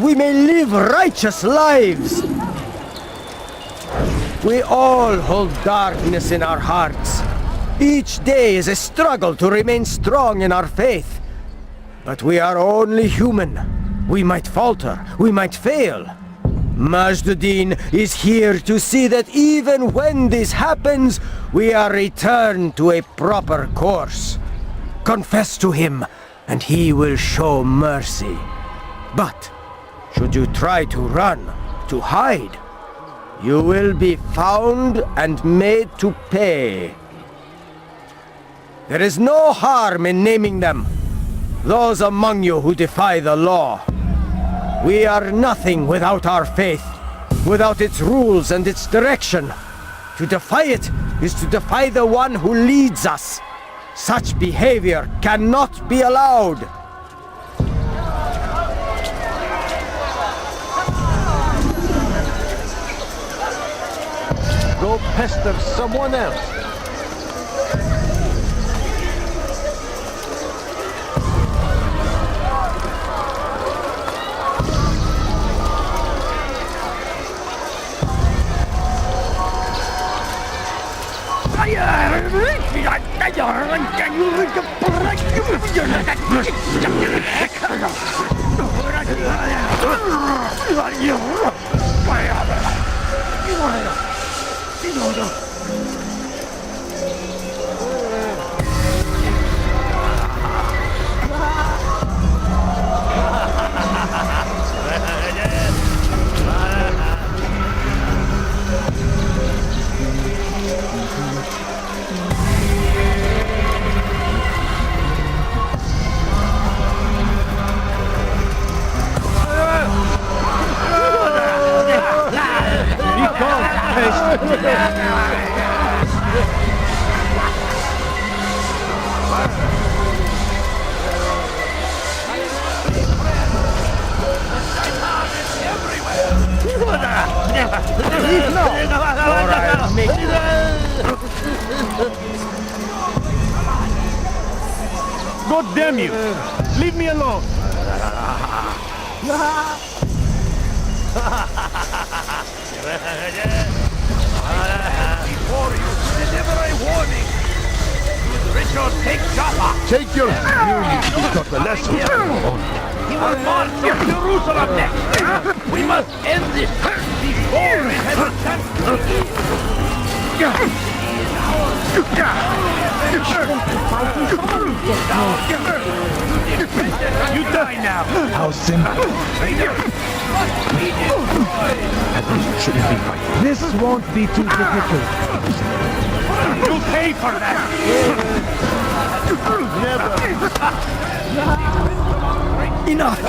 We may live righteous lives. We all hold darkness in our hearts. Each day is a struggle to remain strong in our faith. But we are only human. We might falter, we might fail. Majd Addin is here to see that even when this happens, we are returned to a proper course. Confess to him, and he will show mercy. But should you try to run, to hide, you will be found and made to pay. There is no harm in naming them. Those among you who defy the law. We are nothing without our faith, without its rules and its direction. To defy it is to defy the one who leads us. Such behavior cannot be allowed. Go pester someone else. God damn you! Leave me alone! Before you deliver a warning! Richard, take Jaffa! Take your... You got the lesson. He will march to Jerusalem next! We must end this before it has a chance to begin! You die now! How simple. At least you shouldn't be fighting. This won't be too difficult. You'll pay for that! Enough!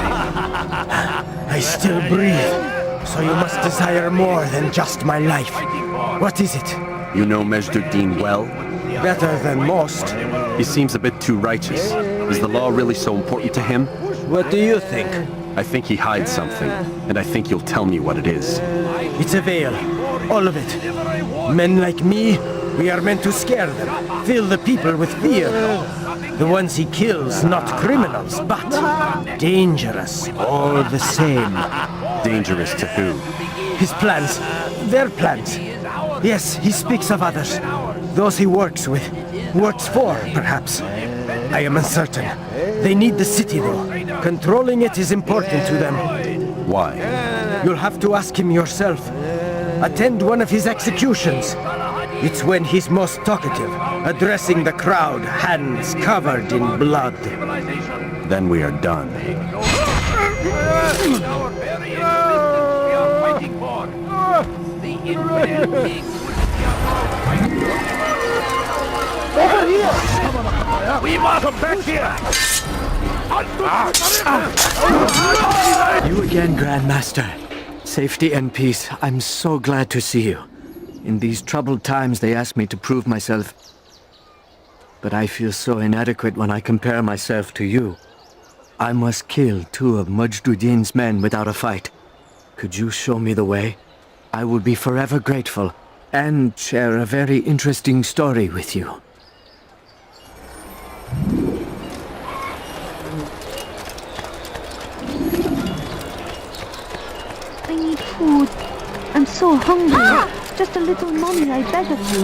I still breathe, so you must desire more than just my life. What is it? You know Majd Addin well? Better than most. He seems a bit too righteous. Is the law really so important to him? What do you think? I think he hides something, and I think you'll tell me what it is. It's a veil. All of it. Men like me, we are meant to scare them, fill the people with fear. The ones he kills, not criminals, but dangerous, all the same. Dangerous to who? His plans, their plans. Yes, he speaks of others. Those he works with, works for, perhaps. I am uncertain. They need the city, though. Controlling it is important to them. Why? You'll have to ask him yourself. Attend one of his executions. It's when he's most talkative, addressing the crowd, hands covered in blood. Then we are done. Over here! We must come back here! You again, Grandmaster. Safety and peace. I'm so glad to see you. In these troubled times, they ask me to prove myself. But I feel so inadequate when I compare myself to you. I must kill 2 of Majd Addin's men without a fight. Could you show me the way? I will be forever grateful, and share a very interesting story with you. I need food. I'm so hungry. Just a little money, I beg of you.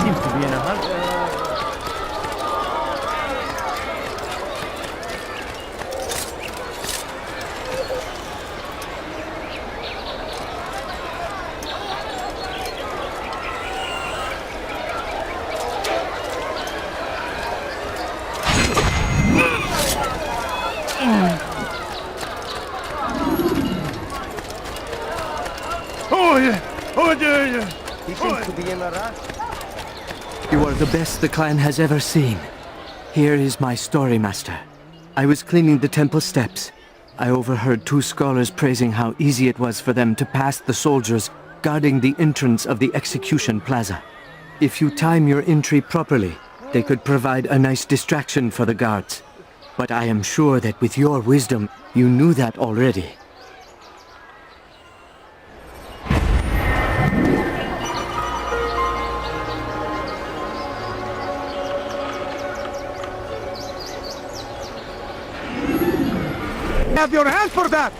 Seems to be in a hurry. Oh yeah! Oh yeah! He seems to be in a rush. You are the best the clan has ever seen. Here is my story, Master. I was cleaning the temple steps. I overheard two scholars praising how easy it was for them to pass the soldiers guarding the entrance of the execution plaza. If you time your entry properly, they could provide a nice distraction for the guards. But I am sure that with your wisdom, you knew that already. Have your hand for that!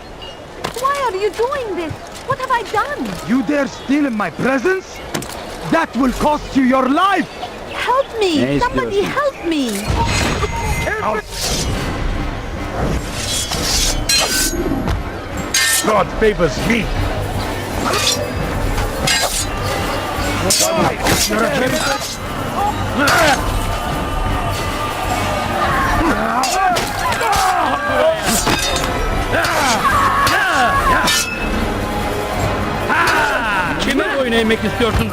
Why are you doing this? What have I done? You dare steal in my presence? That will cost you your life! Help me! Somebody help me! God favors me! Kime boyun eğmek istiyorsun?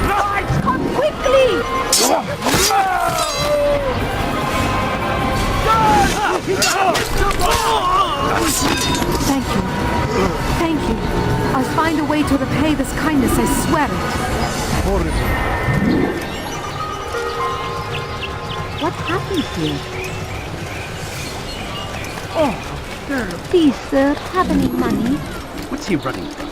Guards, come quickly! Thank you. Thank you. I'll find a way to repay this kindness, I swear it. What happened here? Please, sir, have any money? What's he running from?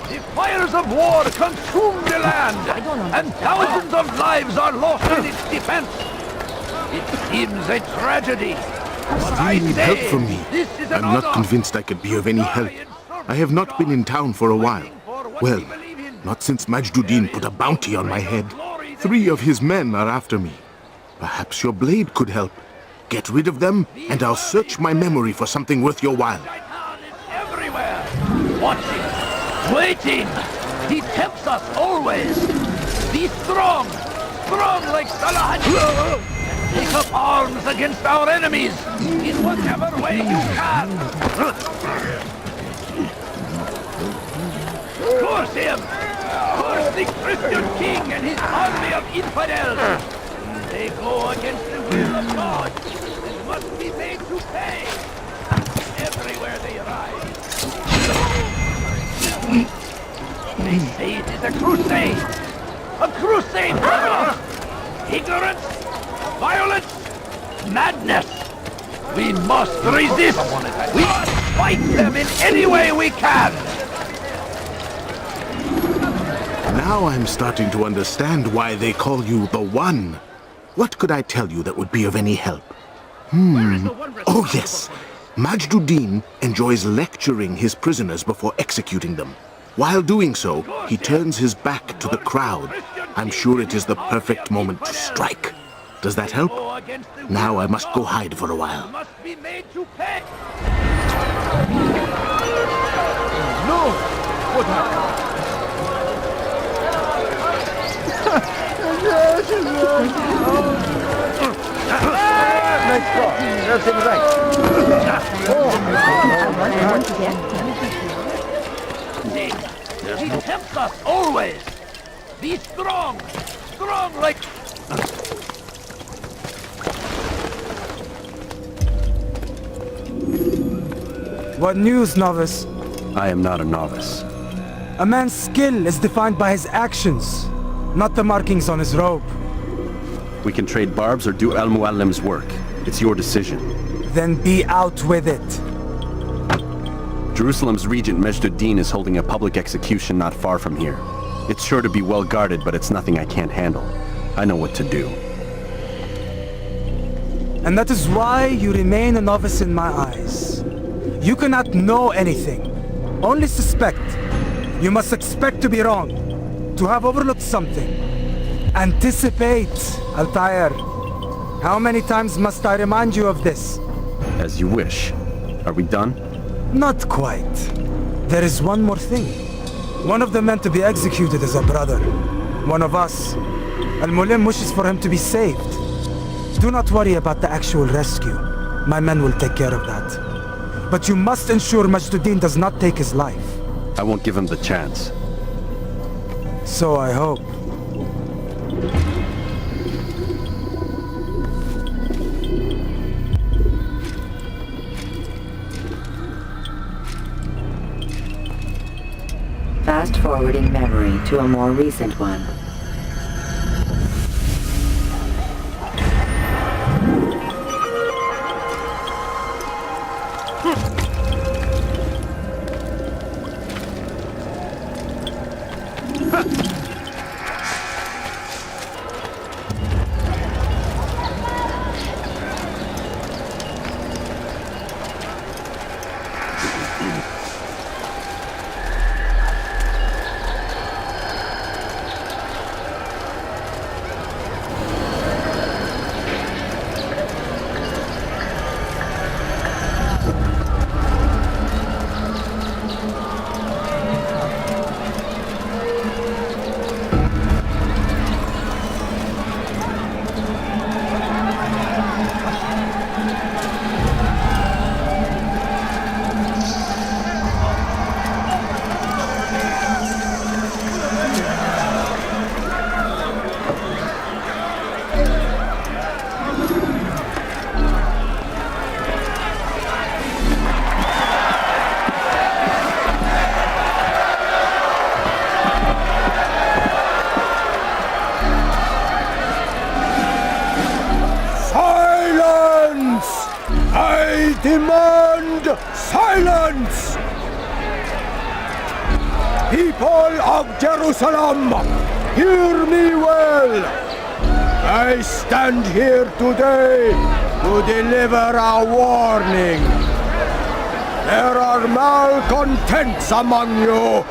The fires of war consume the land, and thousands of lives are lost in its defense. It seems a tragedy. But Do I you need say, help from me? this is I'm another. not convinced I could be of any help. I have not been in town for a while. Well, not since Majd Addin put a bounty on my head. 3 of his men are after me. Perhaps your blade could help. Get rid of them, and I'll search my memory for something worth your while. Shaitan is everywhere, watching, waiting. He tempts us always. Be strong, strong like Salah. Take up arms against our enemies in whatever way you can. Curse him! Curse the Christian king and his army of infidels! They go against the will of God and must be made to pay everywhere they rise. They say it is a crusade! A crusade, brother! Ignorance, violence, madness! We must resist! We must fight them in any way we can! Now I'm starting to understand why they call you the One. What could I tell you that would be of any help? Oh yes! Majd Addin enjoys lecturing his prisoners before executing them. While doing so, he turns his back to the crowd. I'm sure it is the perfect moment to strike. Does that help? Now I must go hide for a while. Must be made to pay! No! What happened? Nice cross. That's him right. He tempts us always! Be strong! Strong like... What news, novice? I am not a novice. A man's skill is defined by his actions, not the markings on his robe. We can trade barbs or do Al Muallim's work. It's your decision. Then be out with it. Jerusalem's regent Majd Addin is holding a public execution not far from here. It's sure to be well guarded, but it's nothing I can't handle. I know what to do. And that is why you remain a novice in my eyes. You cannot know anything. Only suspect. You must expect to be wrong. To have overlooked something. Anticipate, Altair. How many times must I remind you of this? As you wish. Are we done? Not quite. There is one more thing. One of the men to be executed is a brother. One of us. Al-Mulim wishes for him to be saved. Do not worry about the actual rescue. My men will take care of that. But you must ensure Majd Addin does not take his life. I won't give him the chance. So I hope. Fast-forwarding memory to a more recent one. I demand silence! People of Jerusalem, hear me well! I stand here today to deliver a warning. There are malcontents among you.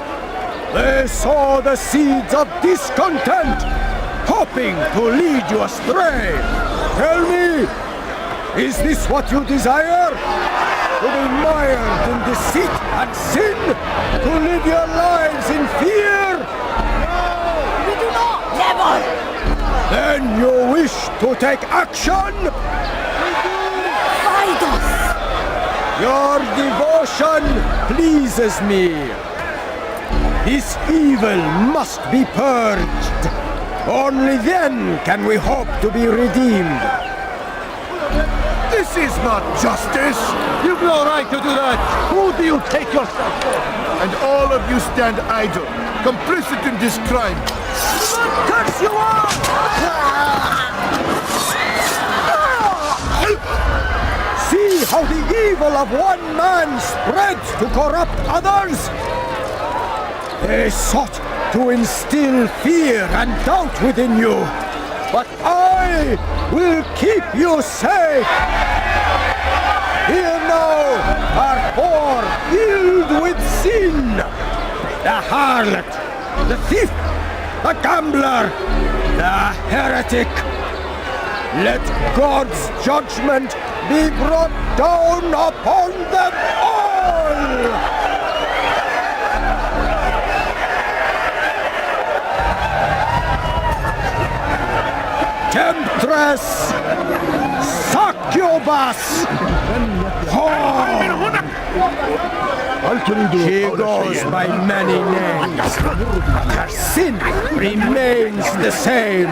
They sow the seeds of discontent, hoping to lead you astray. Tell me, is this what you desire? To be mired in deceit and sin? To live your lives in fear? No, we do not! Never! Then you wish to take action? We do! Fight us! Your devotion pleases me. This evil must be purged. Only then can we hope to be redeemed. This is not justice! You've no right to do that! Who do you take yourself for? And all of you stand idle, complicit in this crime. Curse you all! See how the evil of one man spreads to corrupt others? They sought to instill fear and doubt within you, but I will keep you safe. Here now are four filled with sin. The harlot, the thief, the gambler, the heretic. Let God's judgment be brought down upon them all! Temptress! Succubus! Whore! She goes by many names, but her sin remains the same.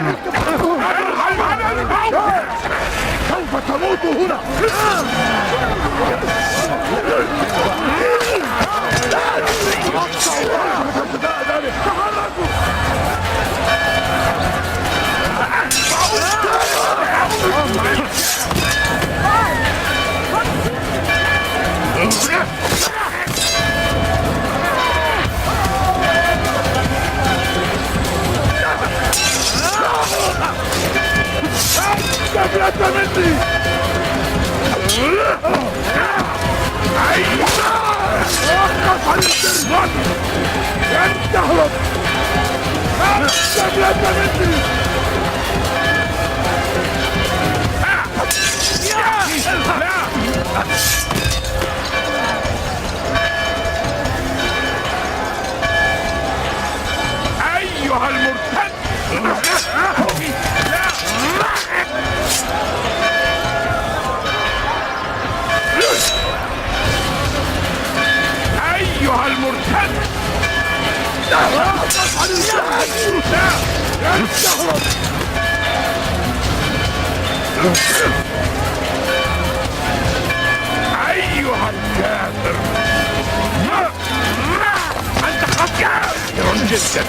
completamente! ¡Ocas al interno! ¡Cántalo! ¡Completamente! أيها المرتد أيها المرتد أيها الكافر أنت خطير جدا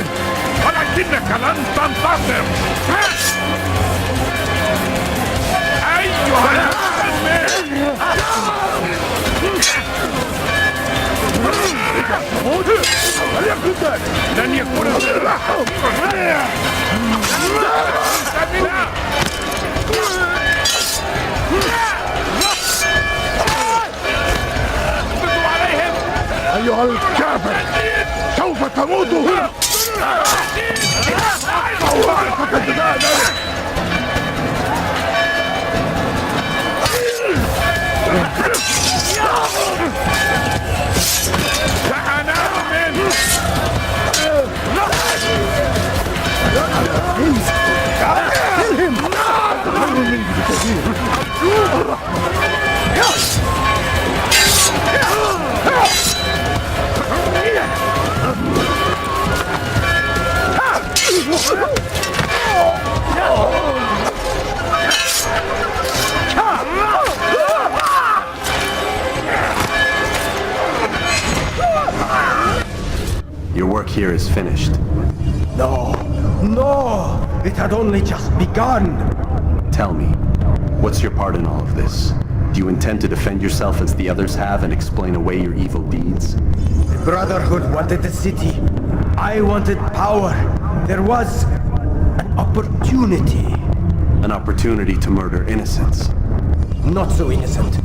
ولكنك لن تنتصر أيها الكافر لن يكون أيها الكافر سوف تموت هنا Your work here is finished. No, no! It had only just begun! Tell me, what's your part in all of this? Do you intend to defend yourself as the others have and explain away your evil deeds? The Brotherhood wanted the city. I wanted power. There was an opportunity. An opportunity to murder innocents. Not so innocent.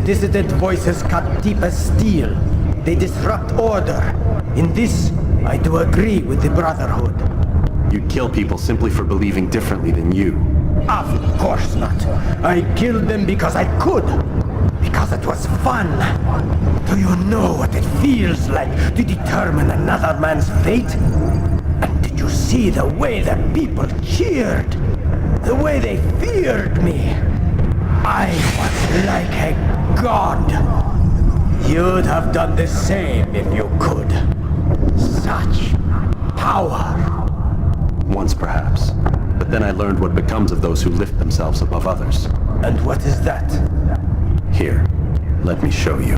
Dissident voices cut deep as steel. They disrupt order. In this, I do agree with the Brotherhood. You kill people simply for believing differently than you. Of course not. I killed them because I could. Because it was fun. Do you know what it feels like to determine another man's fate? And did you see the way the people cheered? The way they feared me? I was like a god. You'd have done the same if you could. Such power. Once perhaps. But then I learned what becomes of those who lift themselves above others. And what is that? Here, let me show you.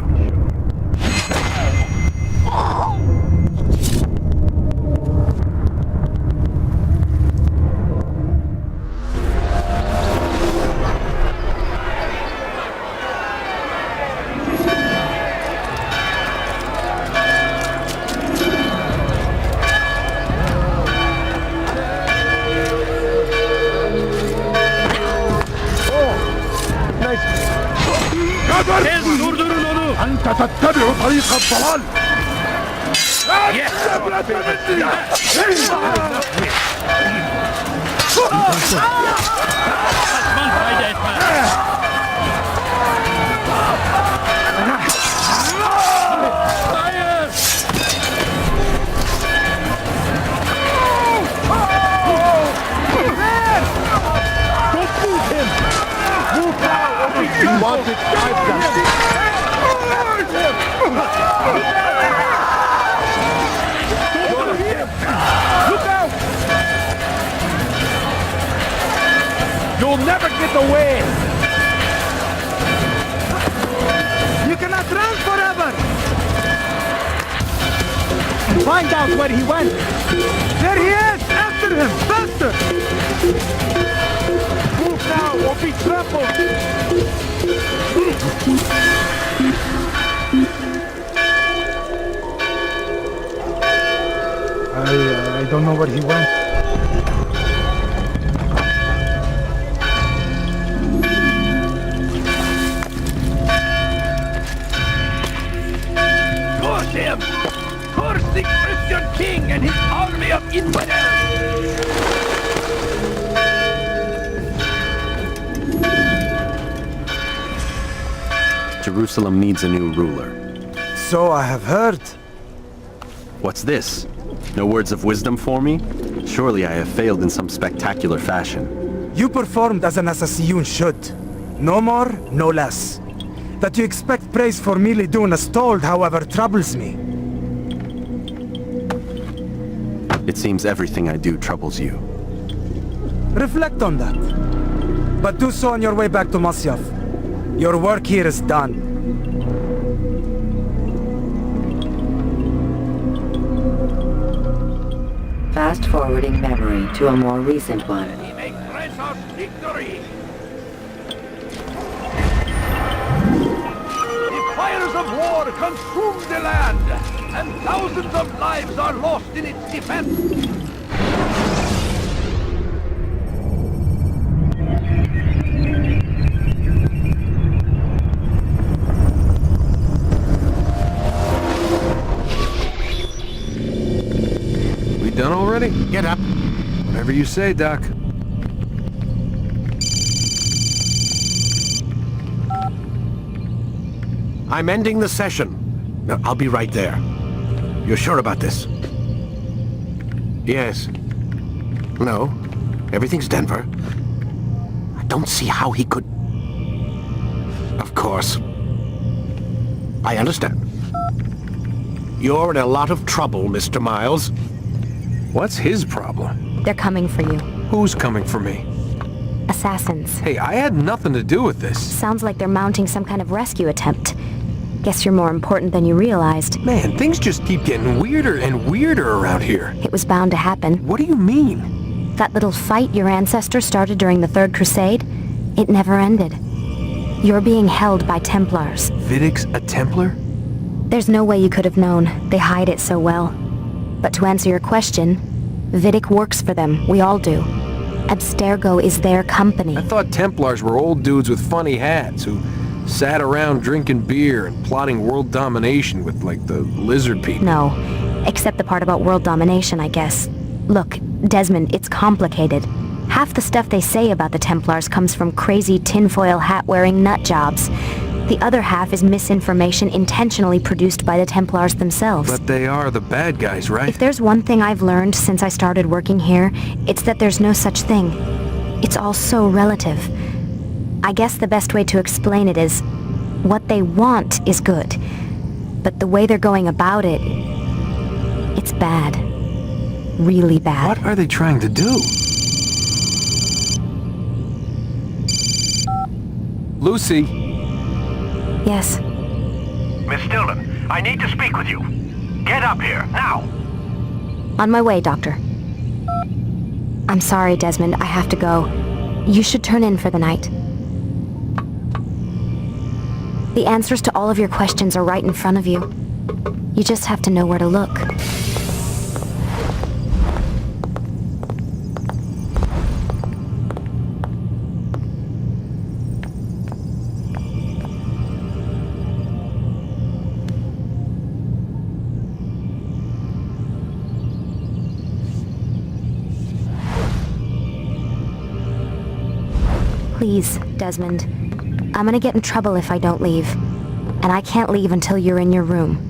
أنت تتبع طريق الضلال You'll never get away! You cannot run forever! Find out where he went! There he is! After him! Faster! Move now or be trampled! I don't know where he went. Jerusalem needs a new ruler. So I have heard. What's this? No words of wisdom for me? Surely I have failed in some spectacular fashion. You performed as an assassin should. No more, no less. That you expect praise for merely doing as told, however, troubles me. It seems everything I do troubles you. Reflect on that. But do so on your way back to Masyaf. Your work here is done. Fast forwarding memory to a more recent one. He may grant us victory. The fires of war consume the land, and thousands of lives are lost in its defense. Done already? Get up. Whatever you say, Doc. I'm ending the session. No, I'll be right there. You're sure about this? Yes. No. Everything's Denver. I don't see how he could... Of course. I understand. You're in a lot of trouble, Mr. Miles. What's his problem? They're coming for you. Who's coming for me? Assassins. Hey, I had nothing to do with this. Sounds like they're mounting some kind of rescue attempt. Guess you're more important than you realized. Man, things just keep getting weirder and weirder around here. It was bound to happen. What do you mean? That little fight your ancestors started during the Third Crusade, it never ended. You're being held by Templars. Vidic's a Templar? There's no way you could have known. They hide it so well. But to answer your question, Vidic works for them. We all do. Abstergo is their company. I thought Templars were old dudes with funny hats who sat around drinking beer and plotting world domination with, like, the lizard people. No, except the part about world domination, I guess. Look, Desmond, it's complicated. Half the stuff they say about the Templars comes from crazy tinfoil hat-wearing nut jobs. The other half is misinformation intentionally produced by the Templars themselves. But they are the bad guys, right? If there's one thing I've learned since I started working here, it's that there's no such thing. It's all so relative. I guess the best way to explain it is, what they want is good. But the way they're going about it, it's bad. Really bad. What are they trying to do? Lucy? Yes. Miss Stillman, I need to speak with you. Get up here, now! On my way, Doctor. I'm sorry, Desmond. I have to go. You should turn in for the night. The answers to all of your questions are right in front of you. You just have to know where to look. Please, Desmond. I'm gonna get in trouble if I don't leave. And I can't leave until you're in your room.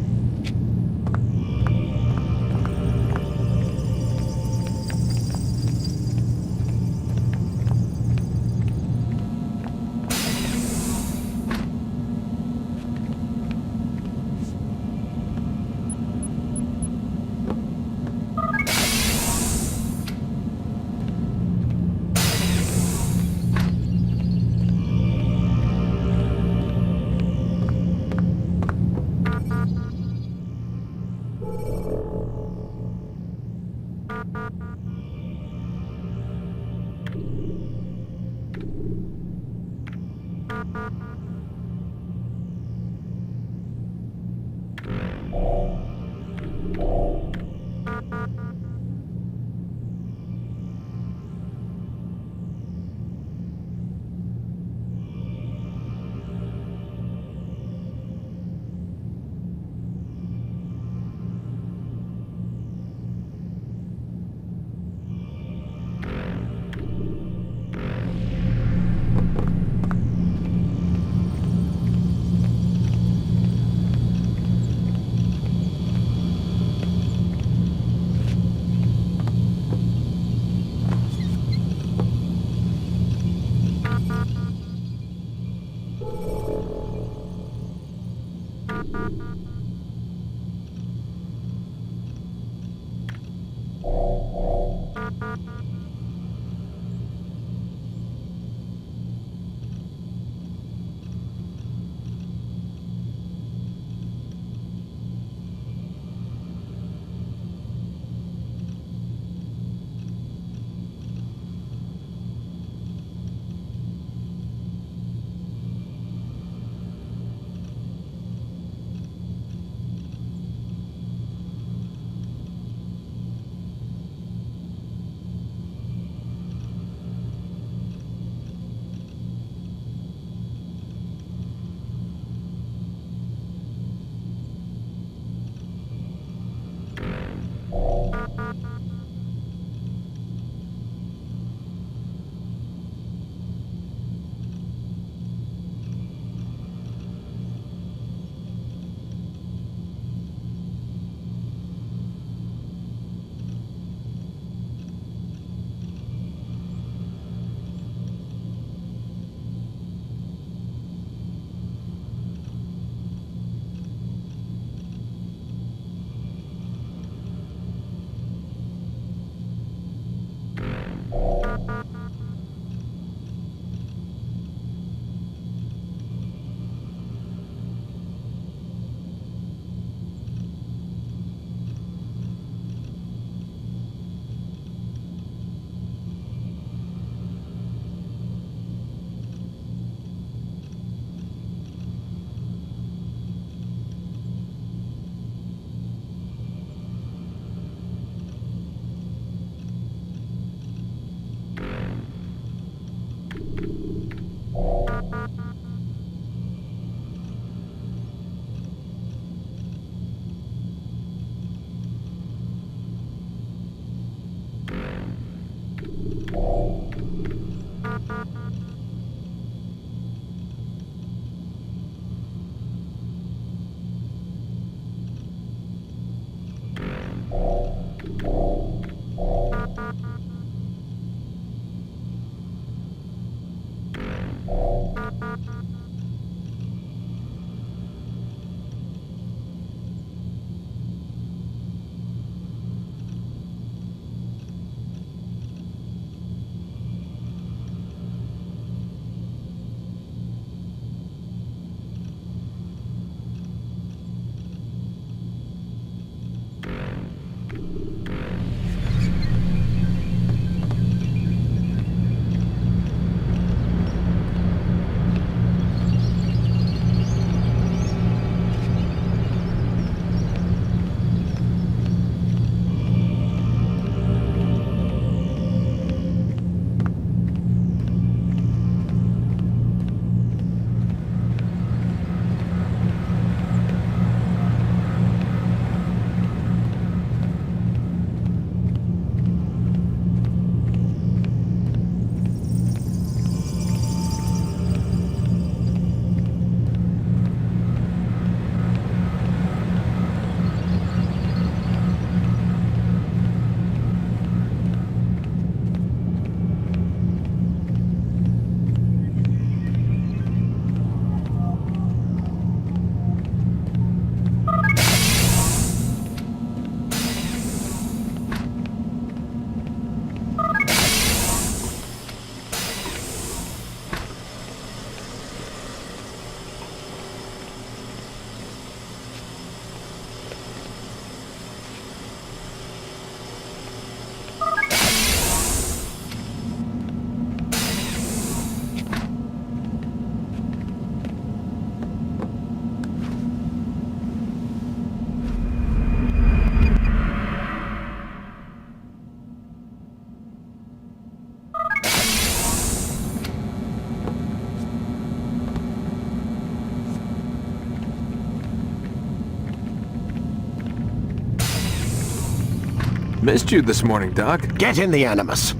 Missed you this morning, Doc. Get in the Animus.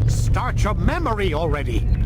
Start your memory already!